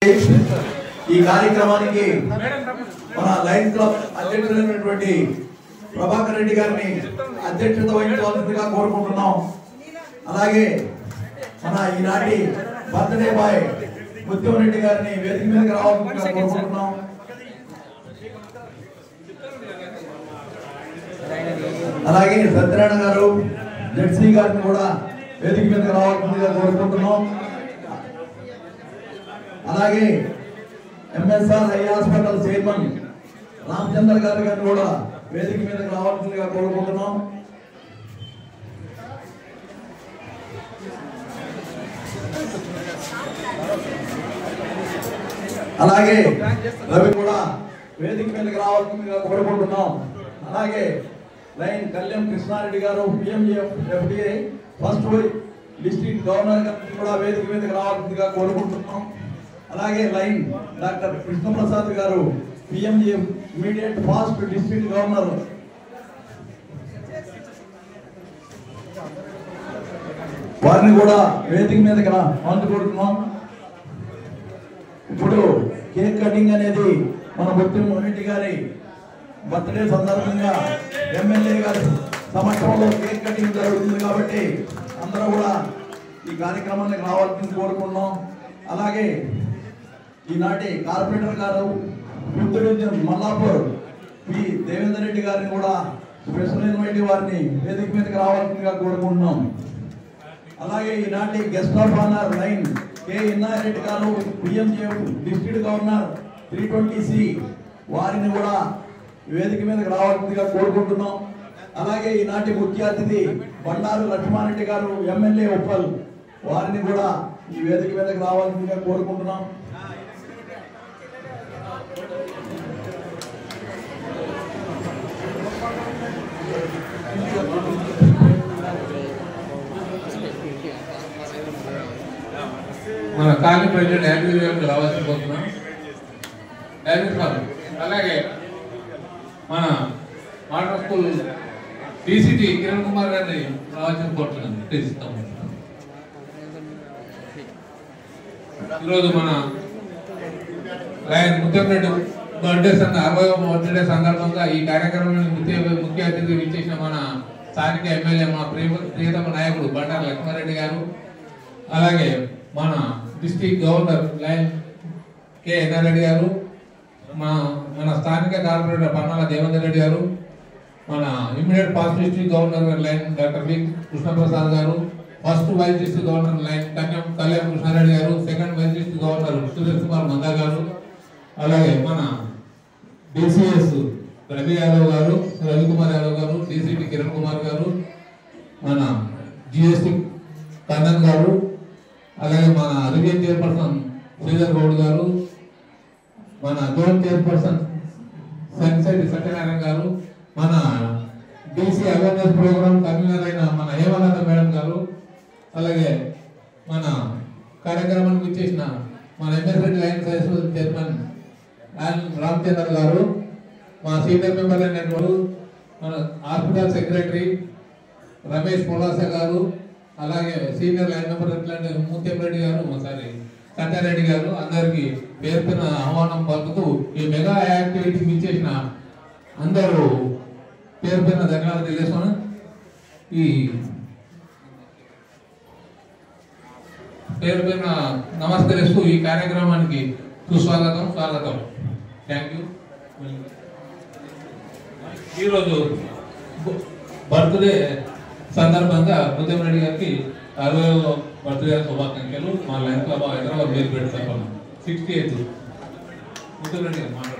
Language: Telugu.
ఈ కార్యక్రమానికి మన లయన్స్ క్లబ్ అధ్యక్షులైనటువంటి ప్రభాకర్ రెడ్డి గారిని అధ్యక్షత వహించవలసిందిగా కోరుకుంటున్నాం. అలాగే మన ఈనాటి బర్త్డే బాయ్ ముత్యం రెడ్డి గారిని వేదిక మీదకి రావాల్సిందిగా కోరుకుంటున్నాం. అలాగే సత్యనారాయణ గారు జెడ్సీ గారిని కూడా వేదిక మీదకి రావాల్సిందిగా కోరుకుంటున్నాం. అలాగే MSR eye hospital chairman Ramachandra గారిని కూడా వేదిక మీదకి రావాల్సిందిగా కోరుకుంటున్నాం. అలాగే రవి కూడా వేదిక మీదకి రావాల్సిందిగా కోరుకుంటున్నాం. అలాగే లైన్ కళ్యాణ్ కృష్ణారెడ్డి గారు పిఎంజేఎఫ్డిఏ ఫస్ట్ డిస్ట్రిక్ట్ గవర్నర్ గారిని కూడా వేదిక మీదకి రావాల్సిందిగా కోరుకుంటున్నాం. అలాగే లైన్ డాక్టర్ కృష్ణప్రసాద్ గారు PMJ immediate fast district governor వారిని కూడా వేదిక మీదకి కోరుతున్నాం. ఇప్పుడు కేక్ కటింగ్ అనేది మన ముత్యం రెడ్డి గారి బర్త్డే సందర్భంగా ఎమ్మెల్యే గారి సమక్షంలో కేక్ కటింగ్ జరుగుతుంది కాబట్టి అందరూ కూడా ఈ కార్యక్రమానికి రావాల్సింది కోరుకుంటున్నాం. అలాగే ఈనాటి కార్పొరేటర్ గారు fifth division Mallapur P Devender Reddy గారిని కూడా స్పెషల్ ఇన్వైటీ వారిని వేదిక మీదకి రావాల్సిందిగా కోరుకుంటున్నాం. అలాగే ఈనాటి guest of honour line K Inna Reddy గారు పిఎంజేఎఫ్ డిస్ట్రిక్ట్ గవర్నర్ 320C వారిని కూడా వేదిక మీదకి రావాల్సిందిగా కోరుకుంటున్నాం. అలాగే ఈనాటి ముఖ్య అతిథి బండారు లక్ష్మారెడ్డి గారు ఎమ్మెల్యే ఉప్పల్ వారిని కూడా ఈ వేదిక మీదకి రావాల్సిందిగా కోరుకుంటున్నాం. మన కాలనీ ప్రెసిడెంట్ యాడ్మిన్ గారికి రావాల్సి పోతున్నాం. అలాగే మన model school TCT Kiran Kumar గారిని రావాల్సి కోరుతున్నాను. తెలుస్తాము. ఈరోజు మన ముత్యం రెడ్డి బర్త్డే 60వ బర్త్డే సందర్భంగా ఈ కార్యక్రమానికి ముఖ్య అతిథిగా ఇచ్చేసిన మన స్థానిక ఎమ్మెల్యే మా ప్రియతమ నాయకుడు బండారు లక్ష్మారెడ్డి గారు, అలాగే మన district governor lion K Ennareddy గారు, మన స్థానిక కార్పొరేటర్ పన్నాల దేవేందర్ రెడ్డి గారు, మన immediate past district governor lion doctor V Krishnaprasad గారు, first vice district governor lion Kalyan Krishnareddy గారు, second vice district governor Suresh Kumar Manda గారు, అలాగే మన డిసిఎస్ రవి యాదవ్ గారు, రవికుమార్ యాదవ్ గారు, డిసిపి కిరణ్ కుమార్ గారు, మన జిఎస్టి కన్నన్ గారు, అలాగే మన రీజియన్ చైర్పర్సన్ శ్రీధర్ గౌడ్ గారు, మన జోన్ చైర్పర్సన్ సత్యనారాయణ గారు, మన డిసి అవేర్నెస్ ప్రోగ్రామ్ కన్వీనర్ అయిన మన హేమలత మేడం గారు, అలాగే మన కార్యక్రమానికి ఇచ్చేసిన మన MS lines high school chairman Ramachandra గారు, మా సీనియర్ మెంబర్ అయినటువంటి మన హాస్పిటల్ సెక్రటరీ రమేష్ పొలాస గారు, అలాగే సీనియర్ లైన్ మెంబర్ అట్లాంటి ముత్యం రెడ్డి గారు, ఒకసారి సత్యారెడ్డి గారు, అందరికి పేరున ఆహ్వానం పలుకుతూ ఈ మెగా యాక్టివిటీకి ఇచ్చేసిన అందరూ పేరు పైన ధన్యవాదాలు తెలియజేస్తున్నాను. ఈ పేరు పైన నమస్కరిస్తూ ఈ కార్యక్రమానికి సుస్వాగతం, స్వాగతం. Thank you. ఈరోజు బర్త్డే సందర్భంగా ముత్యం రెడ్డి గారికి 60వ బర్త్డే శుభాకాంక్షలు. మా లైన్ క్లబ్ హైదరాబాద్ పేరు పెడతాం 68 ముత్యం రెడ్డి గారు మాట్లాడుతున్నారు.